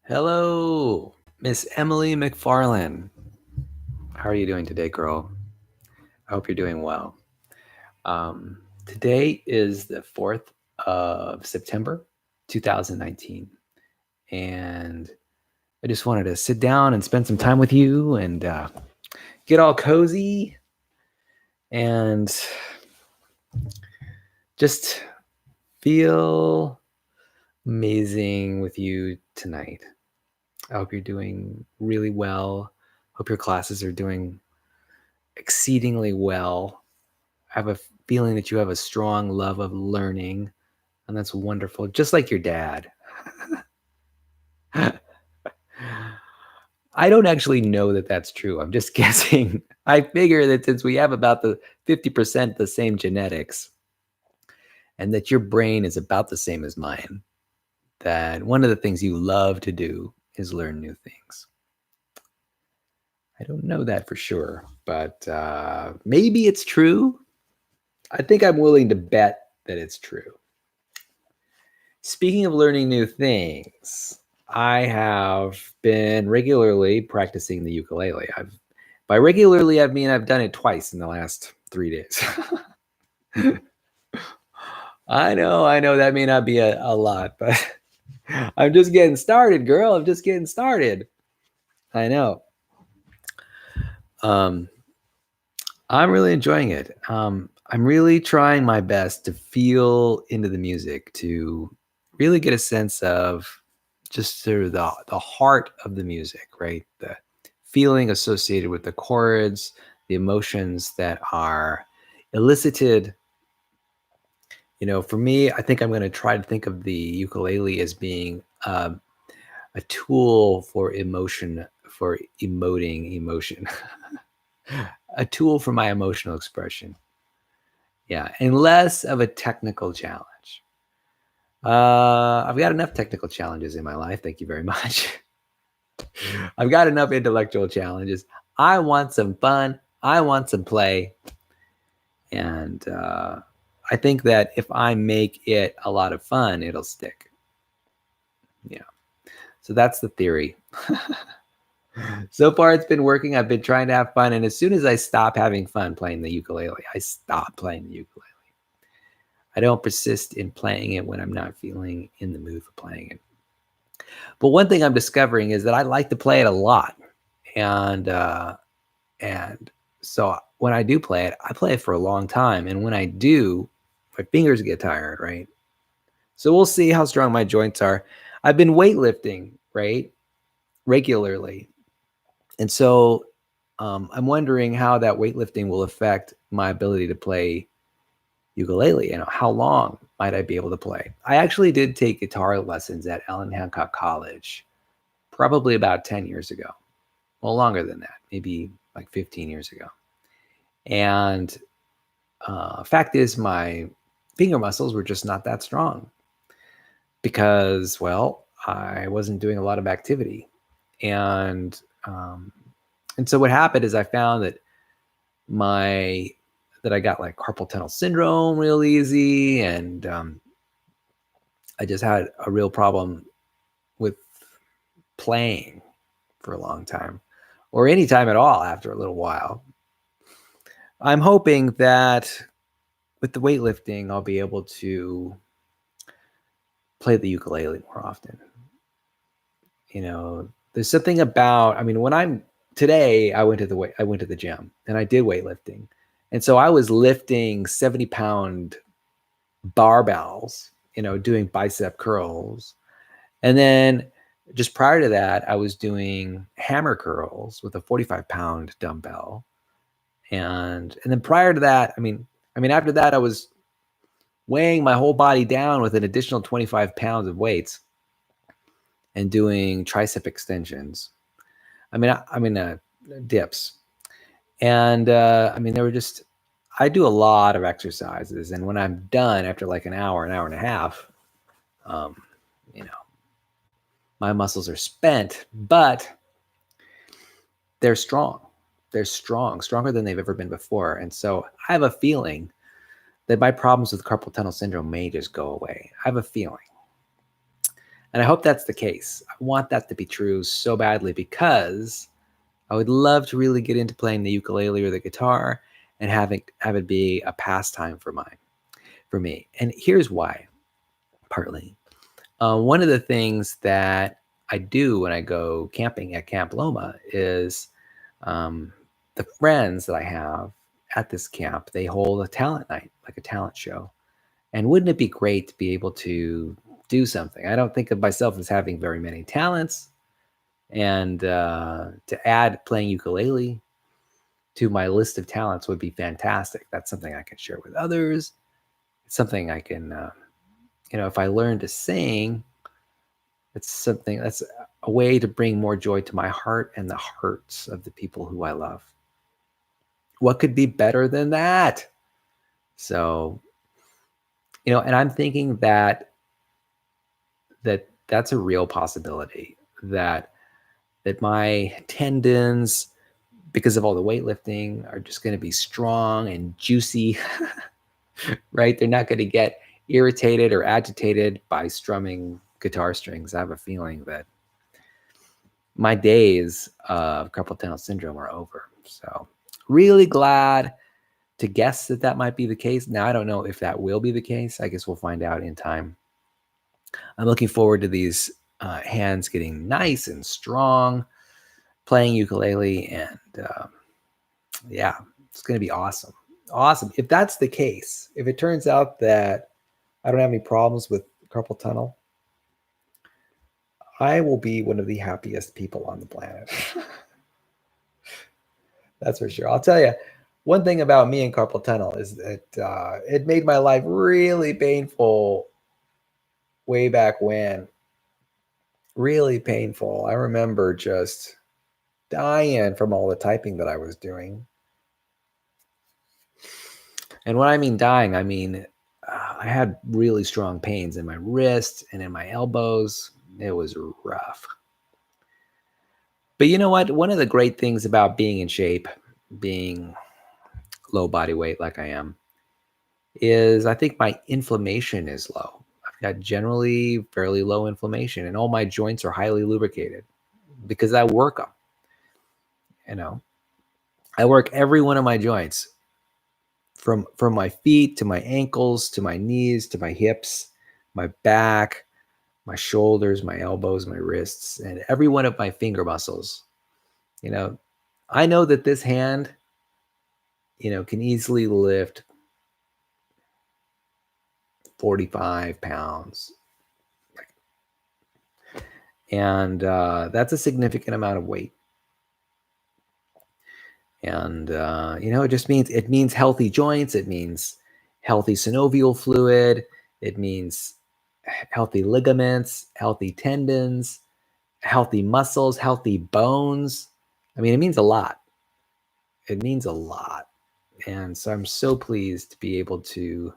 Hello, Miss Emily McFarlane. How are you doing today, girl? I hope you're doing well. Today is the 4th of September, 2019. And I just wanted to sit down and spend some time with you and get all cozy and just feel amazing with you tonight. I hope you're doing really well. Hope your classes are doing exceedingly well. I have a feeling that you have a strong love of learning, and that's wonderful, just like your dad. I don't actually know that that's true. I'm just guessing. I figure that since we have about the 50% the same genetics, and that your brain is about the same as mine, that one of the things you love to do is learn new things. I don't know that for sure, but maybe it's true. I think I'm willing to bet that it's true. Speaking of learning new things, I have been regularly practicing the ukulele. By regularly, I mean I've done it twice in the last 3 days. I know that may not be a lot, but I'm just getting started, girl. I'm just getting started. I know. I'm really enjoying it. I'm really trying my best to feel into the music, to really get a sense of just sort of the heart of the music, right? The feeling associated with the chords, the emotions that are elicited. For me, I think I'm going to try to think of the ukulele as being a tool for emotion, for emoting emotion, a tool for my emotional expression. Yeah, and less of a technical challenge. I've got enough technical challenges in my life. Thank you very much. I've got enough intellectual challenges. I want some fun. I want some play. And I think that if I make it a lot of fun, it'll stick. Yeah. So that's the theory. So far, it's been working. I've been trying to have fun. And as soon as I stop having fun playing the ukulele, I stop playing the ukulele. I don't persist in playing it when I'm not feeling in the mood for playing it. But one thing I'm discovering is that I like to play it a lot. And so when I do play it, I play it for a long time. And when I do, my fingers get tired, right? So we'll see how strong my joints are. I've been weightlifting, right? Regularly. And so I'm wondering how that weightlifting will affect my ability to play ukulele. How long might I be able to play? I actually did take guitar lessons at Ellen Hancock College probably about 10 years ago. Well, longer than that, maybe like 15 years ago. And fact is, my finger muscles were just not that strong because, well, I wasn't doing a lot of activity. And so what happened is I found that I got like carpal tunnel syndrome real easy, and I just had a real problem with playing for a long time, or any time at all after a little while. I'm hoping that with the weightlifting, I'll be able to play the ukulele more often. There's something about, when today I went to the gym and I did weightlifting. And so I was lifting 70-pound barbells, doing bicep curls. And then just prior to that, I was doing hammer curls with a 45-pound dumbbell. And then prior to that, after that, I was weighing my whole body down with an additional 25 pounds of weights and doing tricep extensions. Dips. And they were just, I do a lot of exercises. And when I'm done after like an hour and a half, my muscles are spent, but they're strong. They're stronger than they've ever been before. And so I have a feeling that my problems with carpal tunnel syndrome may just go away. I have a feeling. And I hope that's the case. I want that to be true so badly because I would love to really get into playing the ukulele or the guitar and have it be a pastime for me. And here's why, partly. One of the things that I do when I go camping at Camp Loma is um, the friends that I have at this camp, they hold a talent night, like a talent show. And wouldn't it be great to be able to do something? I don't think of myself as having very many talents. And to add playing ukulele to my list of talents would be fantastic. That's something I can share with others. It's something I can, if I learn to sing, it's something that's a way to bring more joy to my heart and the hearts of the people who I love. What could be better than that? So, and I'm thinking that's a real possibility that my tendons, because of all the weightlifting, are just going to be strong and juicy, right? They're not going to get irritated or agitated by strumming guitar strings. I have a feeling that my days of carpal tunnel syndrome are over. So really glad to guess that might be the case. Now, I don't know if that will be the case. I guess we'll find out in time. I'm looking forward to these hands getting nice and strong, playing ukulele, and yeah, it's going to be awesome. Awesome. If that's the case, if it turns out that I don't have any problems with carpal tunnel, I will be one of the happiest people on the planet. That's for sure. I'll tell you, one thing about me and carpal tunnel is that it made my life really painful way back when. Really painful. I remember just dying from all the typing that I was doing. And when I mean dying, I mean I had really strong pains in my wrists and in my elbows. It was rough. But you know what? One of the great things about being in shape, being low body weight like I am, is I think my inflammation is low. I've got generally fairly low inflammation, and all my joints are highly lubricated because I work them. I work every one of my joints from my feet to my ankles to my knees to my hips, my back, my shoulders, my elbows, my wrists, and every one of my finger muscles. I know that this hand, can easily lift 45 pounds. And that's a significant amount of weight. And, it means healthy joints. It means healthy synovial fluid. It means healthy ligaments, healthy tendons, healthy muscles, healthy bones. I mean, it means a lot. It means a lot. And so I'm so pleased to be able to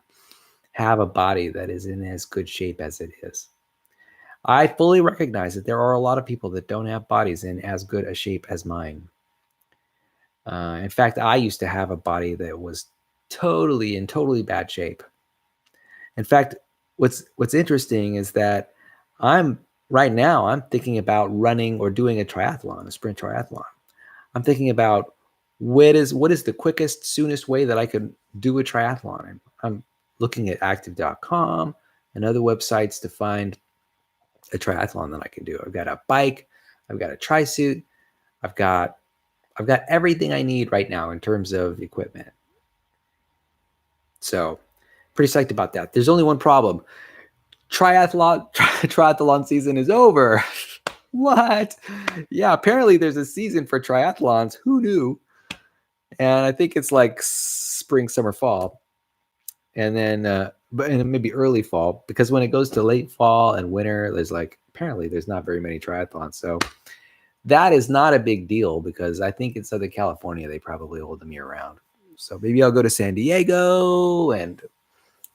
have a body that is in as good shape as it is. I fully recognize that there are a lot of people that don't have bodies in as good a shape as mine. In fact, I used to have a body that was totally bad shape. In fact, what's interesting is that right now I'm thinking about running or doing a triathlon, a sprint triathlon. I'm thinking about what is the quickest, soonest way that I could do a triathlon. I'm looking at active.com and other websites to find a triathlon that I can do. I've got a bike, I've got a tri-suit, I've got everything I need right now in terms of equipment. So pretty psyched about that. There's only one problem. Triathlon season is over. What? Yeah, apparently there's a season for triathlons. Who knew? And I think it's like spring, summer, fall. And then and maybe early fall, because when it goes to late fall and winter, apparently there's not very many triathlons. So that is not a big deal because I think in Southern California, they probably hold them year round. So maybe I'll go to San Diego and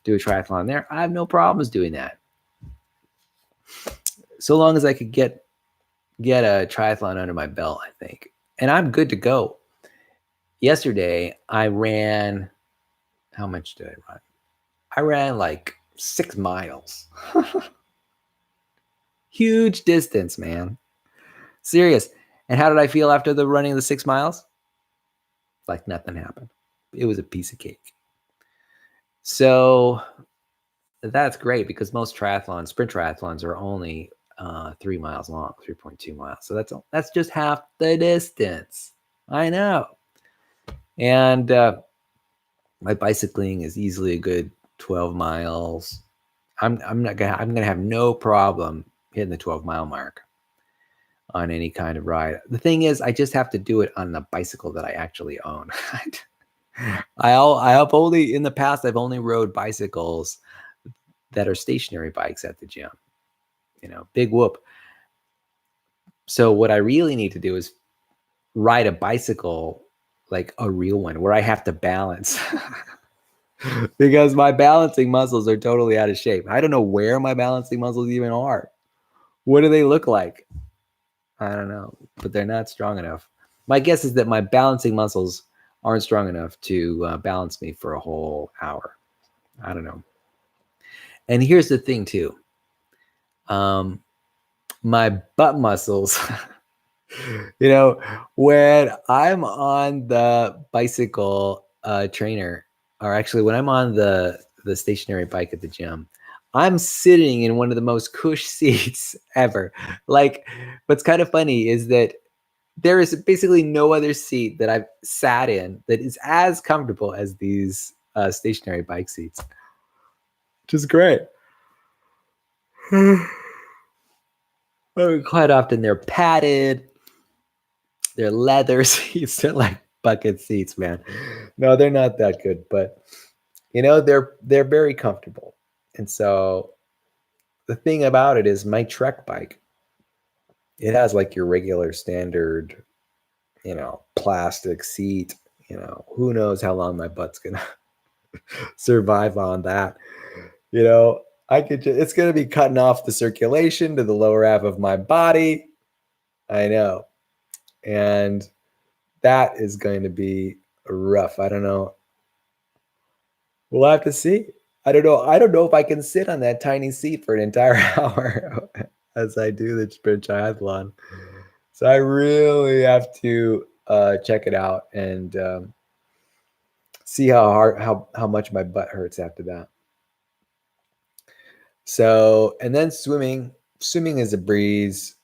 do a triathlon there. I have no problems doing that. So long as I could get a triathlon under my belt, I think. And I'm good to go. Yesterday, I ran, how much did I run? I ran like 6 miles. Huge distance, man. Serious. And how did I feel after the running of the 6 miles? Like nothing happened. It was a piece of cake. So that's great because most triathlons, sprint triathlons, are only 3 miles long, 3.2 miles. So that's just half the distance. I know. And my bicycling is easily a good 12 miles. I'm gonna have no problem hitting the 12-mile mark on any kind of ride. The thing is, I just have to do it on the bicycle that I actually own. I have only in the past I've only rode bicycles that are stationary bikes at the gym. Big whoop. So what I really need to do is ride a bicycle like a real one where I have to balance because my balancing muscles are totally out of shape. I don't know where my balancing muscles even are. What do they look like? I don't know, but they're not strong enough. My guess is that my balancing muscles aren't strong enough to balance me for a whole hour. I don't know. And here's the thing too. My butt muscles, when I'm on the bicycle trainer, or actually when I'm on the stationary bike at the gym, I'm sitting in one of the most cush seats ever. Like, what's kind of funny is that there is basically no other seat that I've sat in that is as comfortable as these stationary bike seats, which is great. Quite often they're padded, they're leather seats, they're like bucket seats, man. No, they're not that good, but they're very comfortable. And so the thing about it is my Trek bike, it has like your regular standard, plastic seat. Who knows how long my butt's gonna survive on that. It's gonna be cutting off the circulation to the lower half of my body. I know. And that is going to be rough. I don't know. We'll have to see. I don't know. I don't know if I can sit on that tiny seat for an entire hour as I do the sprint triathlon. So I really have to check it out and see how much my butt hurts after that. So, and then swimming. Swimming is a breeze.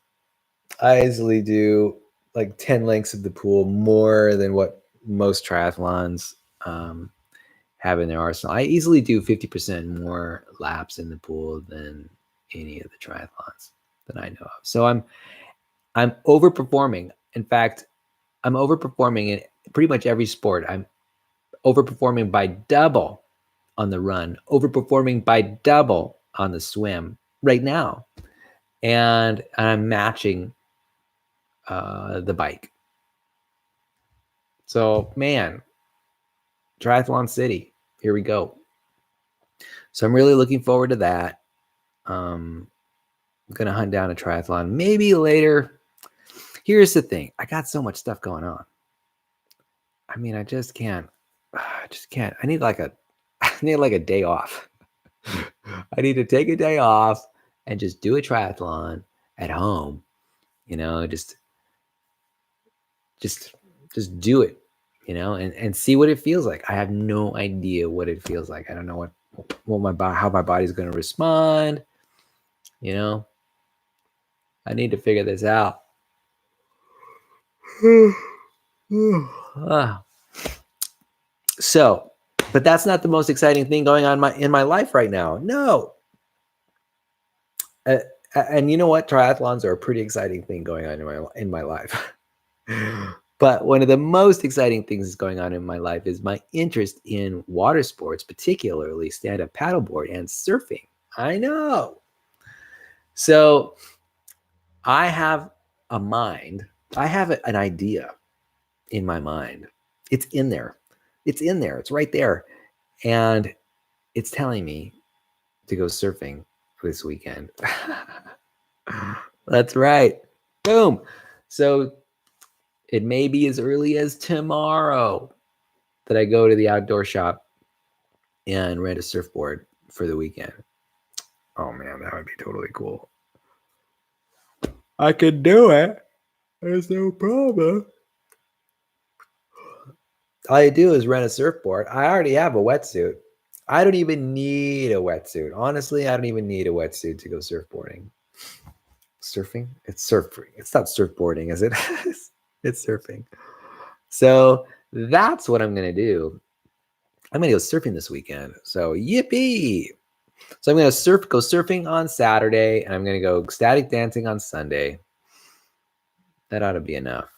I easily do like 10 lengths of the pool, more than what most triathlons have in their arsenal. I easily do 50% more laps in the pool than any of the triathlons that I know of. So I'm overperforming. In fact, I'm overperforming in pretty much every sport. I'm overperforming by double on the run, overperforming by double on the swim right now. And I'm matching the bike. So, man, Triathlon City, here we go. So I'm really looking forward to that. I'm going to hunt down a triathlon maybe later. Here's the thing. I got so much stuff going on. I mean, I just can't. I need like a day off. I need to take a day off and just do a triathlon at home. Just do it, and see what it feels like. I have no idea what it feels like. I don't know how my body's going to respond. I need to figure this out. So, but that's not the most exciting thing going on in my life right now. No. And you know what? Triathlons are a pretty exciting thing going on in my life. But one of the most exciting things that's going on in my life is my interest in water sports, particularly stand-up paddleboard and surfing. I know. So I have a mind. I have an idea in my mind. It's in there. It's in there. It's right there. And it's telling me to go surfing this weekend. That's right. Boom. So it may be as early as tomorrow that I go to the outdoor shop and rent a surfboard for the weekend. Oh man, that would be totally cool. I can do it. There's no problem. All you do is rent a surfboard. I already have a wetsuit. I don't even need a wetsuit. Honestly, I don't even need a wetsuit to go surfboarding. Surfing? It's surfing. It's not surfboarding, is it? It's surfing. So that's what I'm going to do. I'm going to go surfing this weekend. So yippee. So I'm going to go surfing on Saturday, and I'm going to go ecstatic dancing on Sunday. That ought to be enough.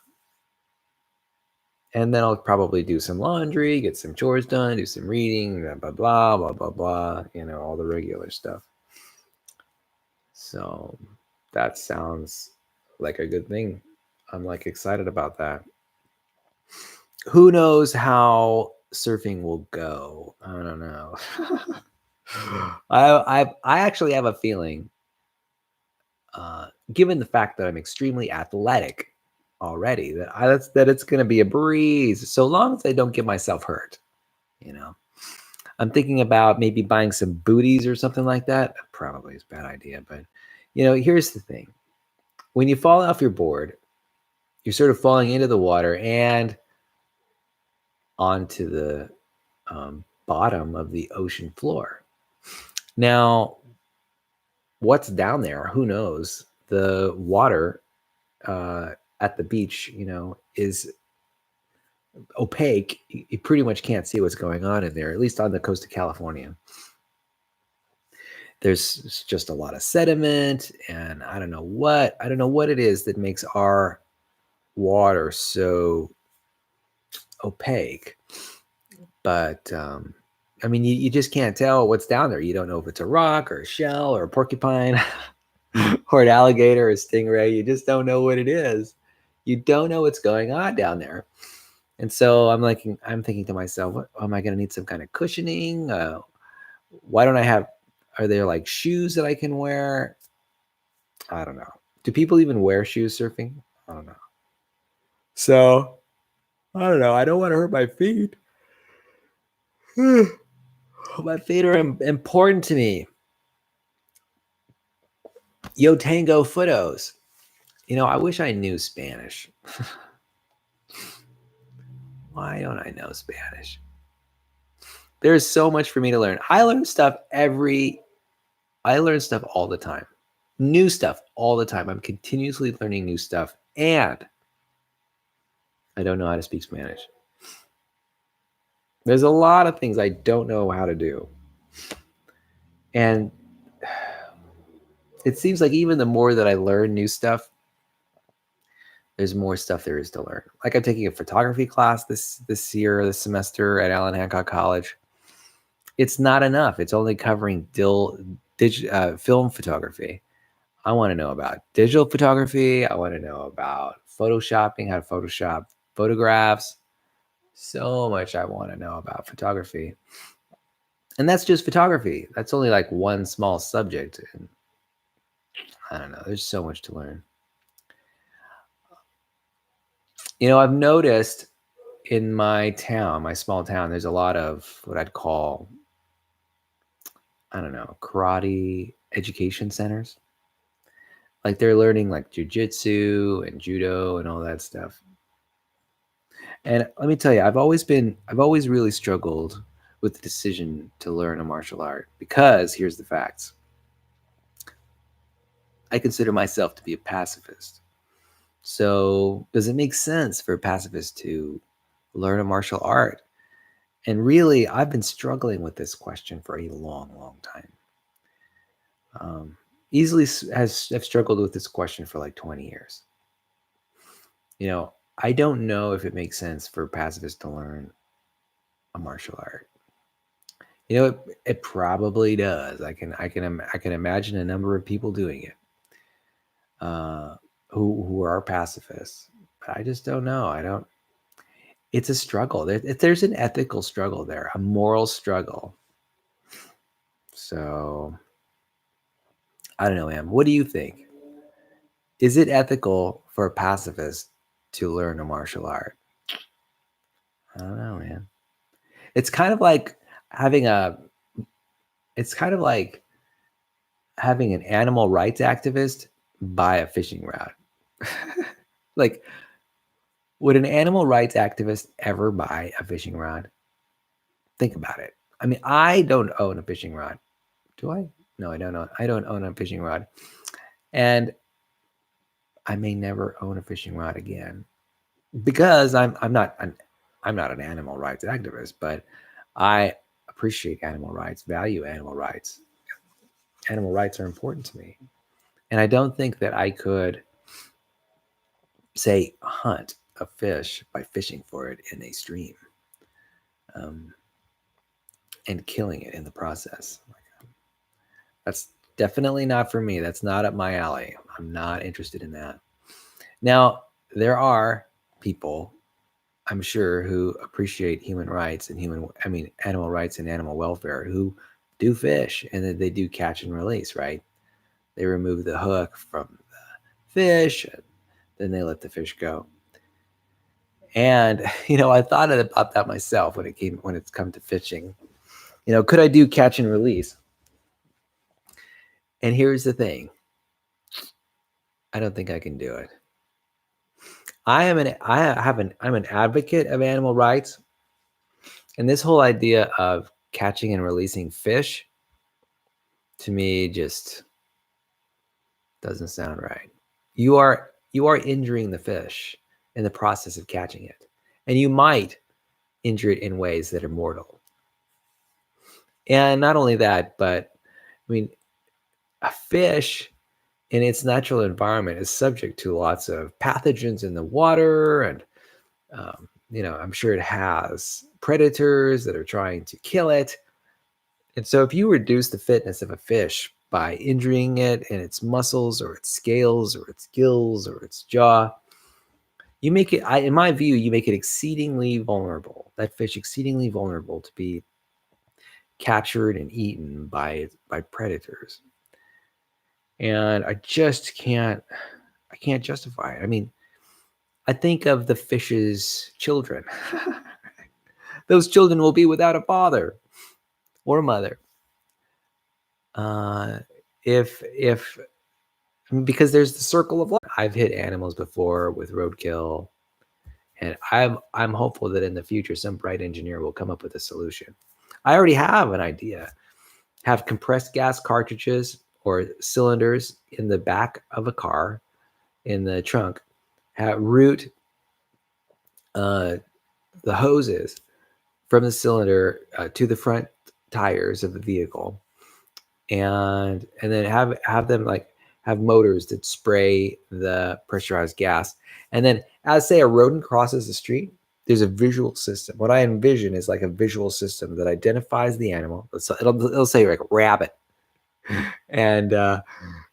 And then I'll probably do some laundry, get some chores done, do some reading, blah, blah, blah, blah, blah, blah, all the regular stuff. So that sounds like a good thing. I'm like excited about that. Who knows how surfing will go? I don't know. I actually have a feeling, given the fact that I'm extremely athletic already, that it's going to be a breeze, so long as I don't get myself hurt. I'm thinking about maybe buying some booties or something like that. Probably is a bad idea, but here's the thing: when you fall off your board, you're sort of falling into the water and onto the bottom of the ocean floor. Now, what's down there? Who knows? The water at the beach, is opaque. You pretty much can't see what's going on in there, at least on the coast of California. There's just a lot of sediment, and I don't know what it is that makes our water so opaque. But I mean, you just can't tell what's down there. You don't know if it's a rock or a shell or a porcupine or an alligator or a stingray. You just don't know what it is. You don't know what's going on down there. And so I'm thinking to myself, what, am I going to need some kind of cushioning? Why don't I have, are there like shoes that I can wear? I don't know. Do people even wear shoes surfing? I don't know. So I don't know. I don't want to hurt my feet. My feet are important to me. Yo tango footos. I wish I knew Spanish. Why don't I know Spanish? There's so much for me to learn. I learn stuff all the time. New stuff all the time. I'm continuously learning new stuff, and I don't know how to speak Spanish. There's a lot of things I don't know how to do. And it seems like even the more that I learn new stuff, there's more stuff there is to learn. Like I'm taking a photography class this semester at Allen Hancock College. It's not enough. It's only covering film photography. I want to know about digital photography. I want to know about photoshopping, how to Photoshop photographs. So much I want to know about photography. And that's just photography. That's only like one small subject. And I don't know. There's so much to learn. I've noticed in my small town, there's a lot of what I'd call, I don't know, karate education centers. Like they're learning like jujitsu and judo and all that stuff. And let me tell you, I've always really struggled with the decision to learn a martial art because here's the facts. I consider myself to be a pacifist. So does it make sense for a pacifist to learn a martial art? And really, I've been struggling with this question for a long, long time. Have struggled with this question for like 20 years. I don't know if it makes sense for pacifists to learn a martial art. It probably does. I can imagine a number of people doing it, who are pacifists, but I just don't know. It's a struggle. There's an ethical struggle there, a moral struggle. So I don't know, man. What do you think? Is it ethical for a pacifist to learn a martial art? I don't know, man. It's kind of like having an animal rights activist buy a fishing rod. Like, would an animal rights activist ever buy a fishing rod? Think about it. I mean, I don't own a fishing rod. Do I? No, I don't own. I don't own a fishing rod, and I may never own a fishing rod again because I'm not an animal rights activist, but I appreciate animal rights, value animal rights. Animal rights are important to me, and I don't think that I could say hunt a fish by fishing for it in a stream, um, and killing it in the process. That's definitely not for me. That's not up my alley. I'm not interested in that. Now, there are people, I'm sure, who appreciate human rights and animal rights and animal welfare who do fish and that they do catch and release, right? They remove the hook from the fish and then they let the fish go. And, I thought about that myself when it's come to fishing. Could I do catch and release? And here's the thing. I don't think I can do it. I'm an advocate of animal rights, and this whole idea of catching and releasing fish to me just doesn't sound right. You are injuring the fish in the process of catching it, and you might injure it in ways that are mortal. And not only that, but I mean, a fish in its natural environment is subject to lots of pathogens in the water, and I'm sure it has predators that are trying to kill it. And so if you reduce the fitness of a fish by injuring it in its muscles or its scales or its gills or its jaw, you make it, in my view, you make it exceedingly vulnerable, that fish exceedingly vulnerable to be captured and eaten by predators. And I can't justify it. I mean, I think of the fish's children. Those children will be without a father or mother. If because there's the circle of life. I've hit animals before with roadkill, and I'm hopeful that in the future some bright engineer will come up with a solution. I already have an idea. Have compressed gas cartridges or cylinders in the back of a car, in the trunk. Route the hoses from the cylinder to the front tires of the vehicle, and then have them have motors that spray the pressurized gas. And then as say a rodent crosses the street, there's a visual system. What I envision is like a visual system that identifies the animal. It'll say like rabbit, and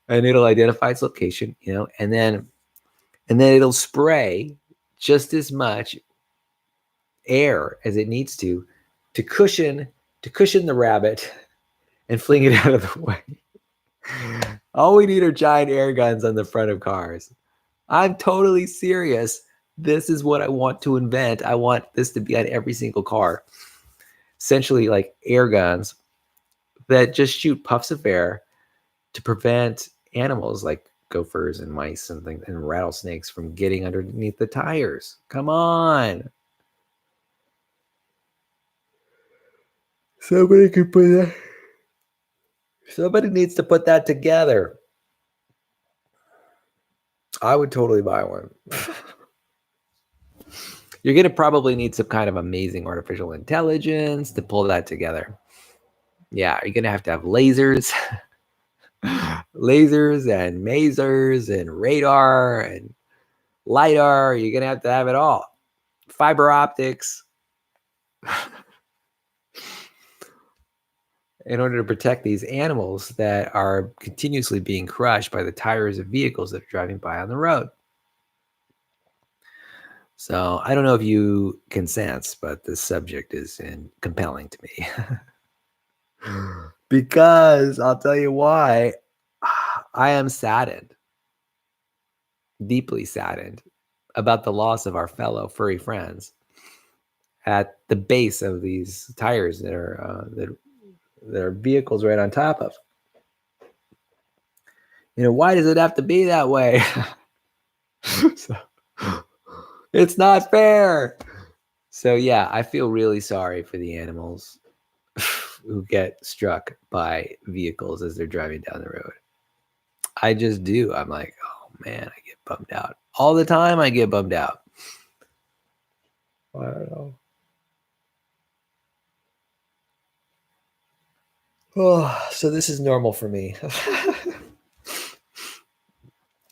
it'll identify its location, and then it'll spray just as much air as it needs to cushion the rabbit and fling it out of the way. All we need are giant air guns on the front of cars. I'm totally serious. This is what I want to invent. I want this to be on every single car. Essentially like air guns that just shoot puffs of air to prevent animals like gophers and mice and things and rattlesnakes from getting underneath the tires. Come on. Somebody could put that. Somebody needs to put that together. I would totally buy one. You're going to probably need some kind of amazing artificial intelligence to pull that together. Yeah, you're going to have lasers, lasers and masers and radar and LiDAR. You're going to have it all. Fiber optics. In order to protect these animals that are continuously being crushed by the tires of vehicles that are driving by on the road. So I don't know if you can sense, but this subject is compelling to me. Because I'll tell you why. I am saddened, deeply saddened, about the loss of our fellow furry friends at the base of these tires that are vehicles right on top of. Why does it have to be that way? So, it's not fair. So yeah, I feel really sorry for the animals who get struck by vehicles as they're driving down the road. I just do. I'm like, oh man, I get bummed out. All the time I get bummed out. I don't know. Oh, so this is normal for me.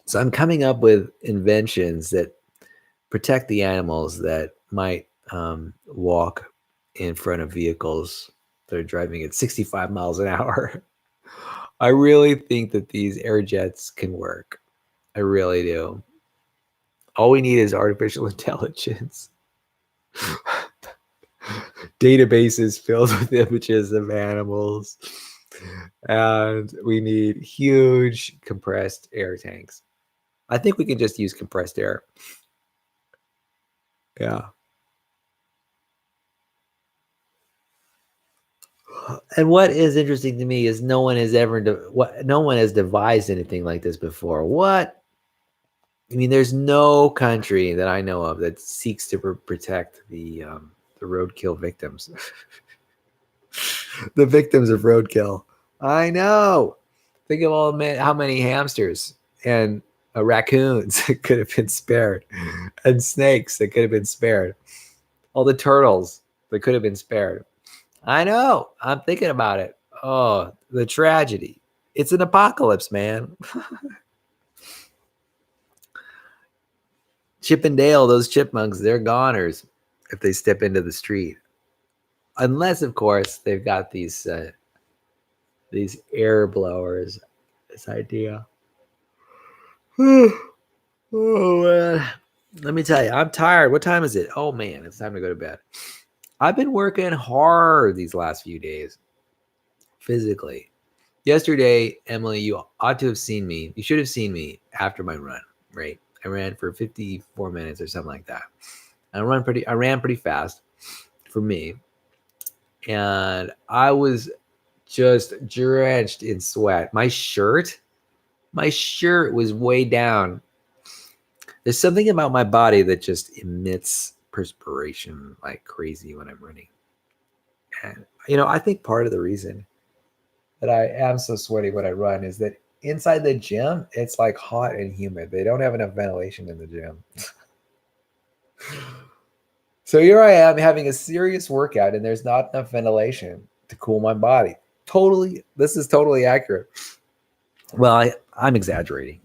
So I'm coming up with inventions that protect the animals that might walk in front of vehicles that are driving at 65 miles an hour. I really think that these air jets can work. I really do. All we need is artificial intelligence. Databases filled with images of animals. And we need huge compressed air tanks. I think we can just use compressed air. Yeah. And what is interesting to me is no one has no one has devised anything like this before. What? I mean, there's no country that I know of that seeks to protect the roadkill victims, the victims of roadkill. I know. Think of how many hamsters and raccoons that could have been spared, and snakes that could have been spared. All the turtles that could have been spared. I know. I'm thinking about it. Oh, the tragedy. It's an apocalypse, man. Chip and Dale, those chipmunks, they're goners if they step into the street. Unless, of course, they've got these air blowers. This idea. Oh man. Let me tell you, I'm tired. What time is it? Oh man, it's time to go to bed. I've been working hard these last few days, physically. Yesterday, Emily, you ought to have seen me. You should have seen me after my run, right? I ran for 54 minutes or something like that. I ran pretty fast for me. And I was just drenched in sweat. My shirt was way down. There's something about my body that just emits perspiration like crazy when I'm running. And I think part of the reason that I am so sweaty when I run is that inside the gym, it's like hot and humid. They don't have enough ventilation in the gym. So here I am having a serious workout and there's not enough ventilation to cool my body. This is totally accurate. Well, I'm exaggerating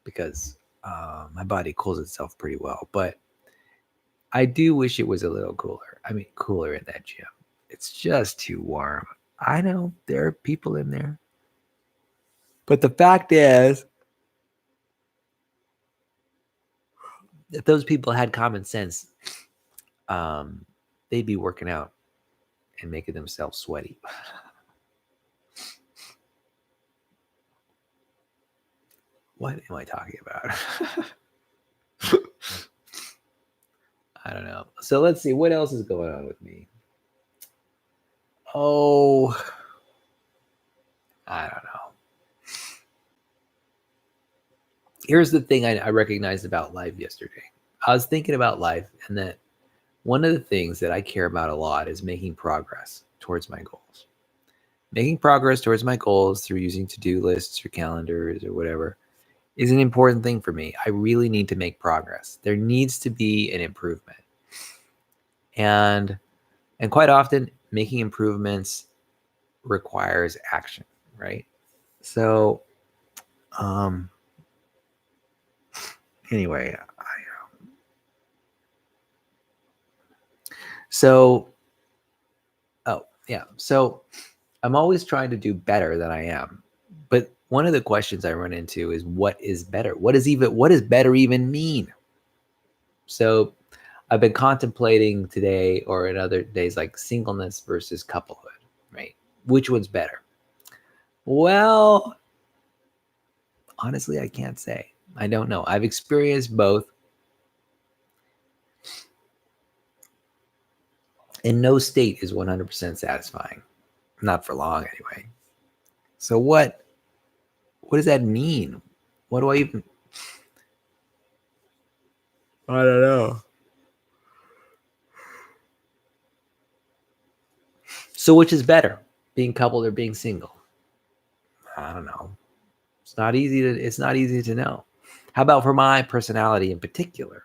because my body cools itself pretty well, but I do wish it was a little cooler. I mean, cooler in that gym. It's just too warm. I know there are people in there. But the fact is, if those people had common sense, um, they'd be working out and making themselves sweaty. What am I talking about? I don't know. So let's see. What else is going on with me? Oh, I don't know. Here's the thing I recognized about life yesterday. I was thinking about life, and that one of the things that I care about a lot is making progress towards my goals. Making progress towards my goals through using to-do lists or calendars or whatever is an important thing for me. I really need to make progress. There needs to be an improvement. And quite often making improvements requires action, right? So um anyway, so oh yeah, so I'm always trying to do better than I am. But one of the questions I run into is what is better? What does better even mean? So I've been contemplating today or in other days like singleness versus couplehood, right? Which one's better? Well, honestly, I can't say. I don't know. I've experienced both, and no state is 100% satisfying. Not for long, anyway. So, what What does that mean? What do I even? I don't know. So which is better, being coupled or being single? I don't know. It's not easy to know. How about for my personality in particular?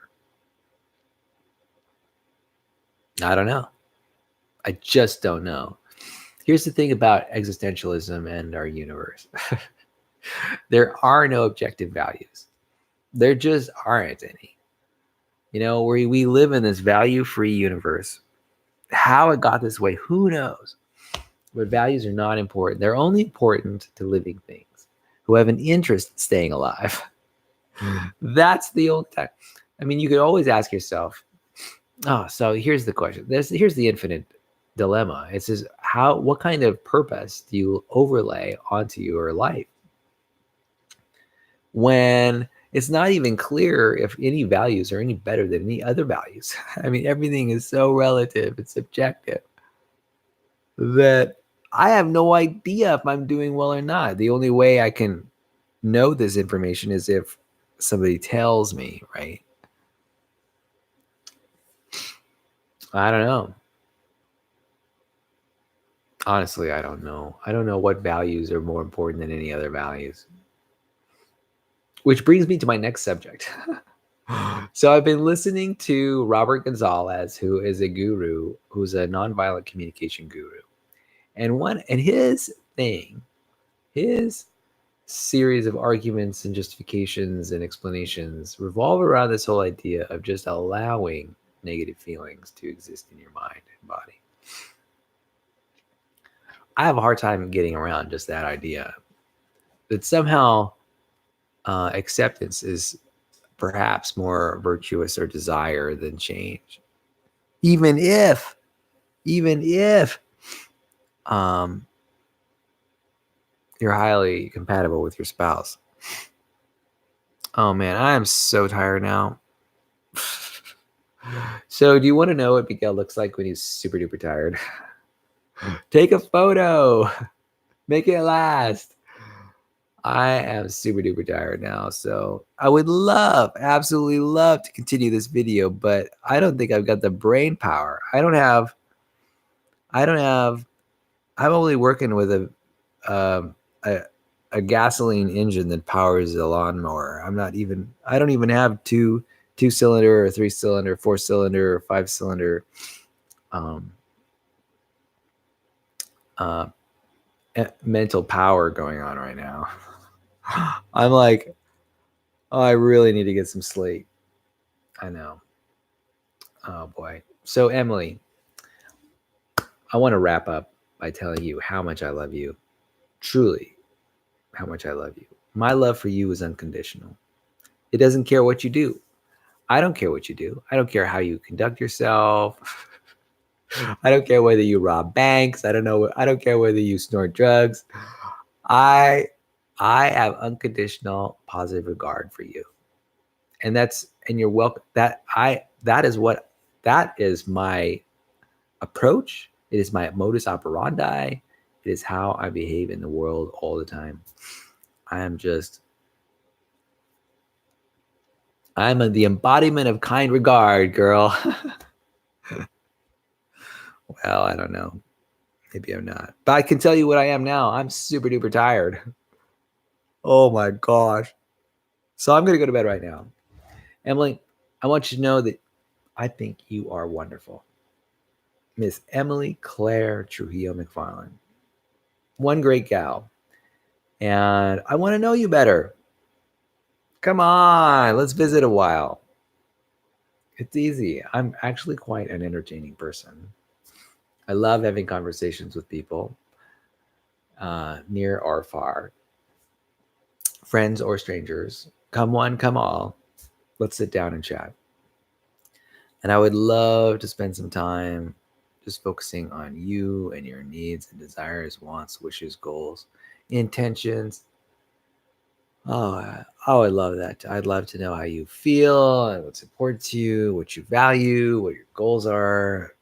I don't know. I just don't know. Here's the thing about existentialism and our universe. There are no objective values. There just aren't any. You know, we live in this value-free universe. How it got this way, who knows? But values are not important. They're only important to living things who have an interest in staying alive. That's the old time. I mean, you could always ask yourself, oh, so here's the question. Here's the infinite dilemma. It says, what kind of purpose do you overlay onto your life when it's not even clear if any values are any better than any other values? I mean, everything is so relative, it's subjective, that I have no idea if I'm doing well or not. The only way I can know this information is if somebody tells me, right? I don't know. Honestly, I don't know. I don't know what values are more important than any other values. Which brings me to my next subject. So I've been listening to Robert Gonzalez, who is a guru, who's a nonviolent communication guru. And his series of arguments and justifications and explanations revolve around this whole idea of just allowing negative feelings to exist in your mind and body. I have a hard time getting around just that idea that somehow acceptance is perhaps more virtuous or desired than change, even if um, you're highly compatible with your spouse. Oh man, I am so tired now. So, do you want to know what Miguel looks like when he's super duper tired? Take a photo, make it last. I am super duper tired now, so I would absolutely love to continue this video, but I don't think I've got the brain power. I don't have. I'm only working with um, a a gasoline engine that powers a lawnmower. I don't even have two cylinder or three cylinder, four cylinder or five cylinder um, uh, mental power going on right now. I'm like, oh, I really need to get some sleep. I know. Oh boy. So Emily, I want to wrap up by telling you how much I love you. Truly, how much I love you. My love for you is unconditional. It doesn't care what you do. I don't care what you do. I don't care how you conduct yourself. I don't care whether you rob banks. I don't care whether you snort drugs. I I have unconditional positive regard for you. And you're welcome. That is my approach. It is my modus operandi. It is how I behave in the world all the time. I'm the embodiment of kind regard, girl. Well, I don't know. Maybe I'm not. But I can tell you what I am now. I'm super duper tired. Oh my gosh. So I'm going to go to bed right now. Emily, I want you to know that I think you are wonderful. Miss Emily Claire Trujillo McFarland. One great gal. And I want to know you better. Come on, let's visit a while. It's easy. I'm actually quite an entertaining person. I love having conversations with people, near or far, friends or strangers. Come one, come all. Let's sit down and chat. And I would love to spend some time just focusing on you and your needs and desires, wants, wishes, goals, intentions. I would love that. I'd love to know how you feel and what's important to you, what you value, what your goals are.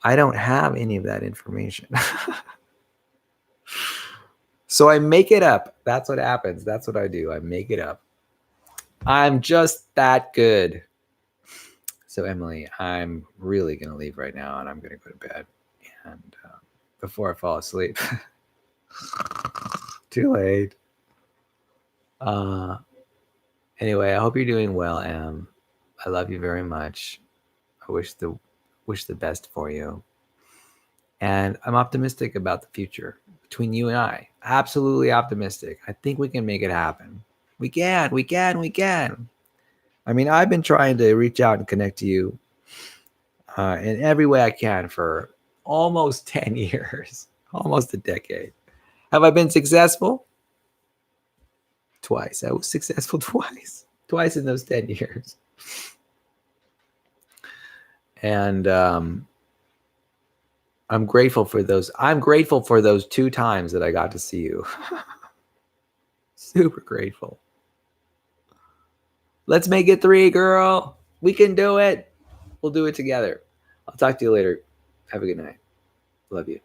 I don't have any of that information. So I make it up. That's what happens. That's what I do. I make it up. I'm just that good. So, Emily, I'm really going to leave right now and I'm going to go to bed. And before I fall asleep, too late. Anyway, I hope you're doing well, Em. I love you very much. I wish the best for you. And I'm optimistic about the future between you and I. Absolutely optimistic. I think we can make it happen. We can, we can, we can. I mean, I've been trying to reach out and connect to you in every way I can for almost 10 years, almost a decade. Have I been successful? Twice. I was successful twice. Twice in those 10 years. And I'm grateful for those. I'm grateful for those 2 times that I got to see you. Super grateful. Let's make it 3, girl. We can do it. We'll do it together. I'll talk to you later. Have a good night. Love you.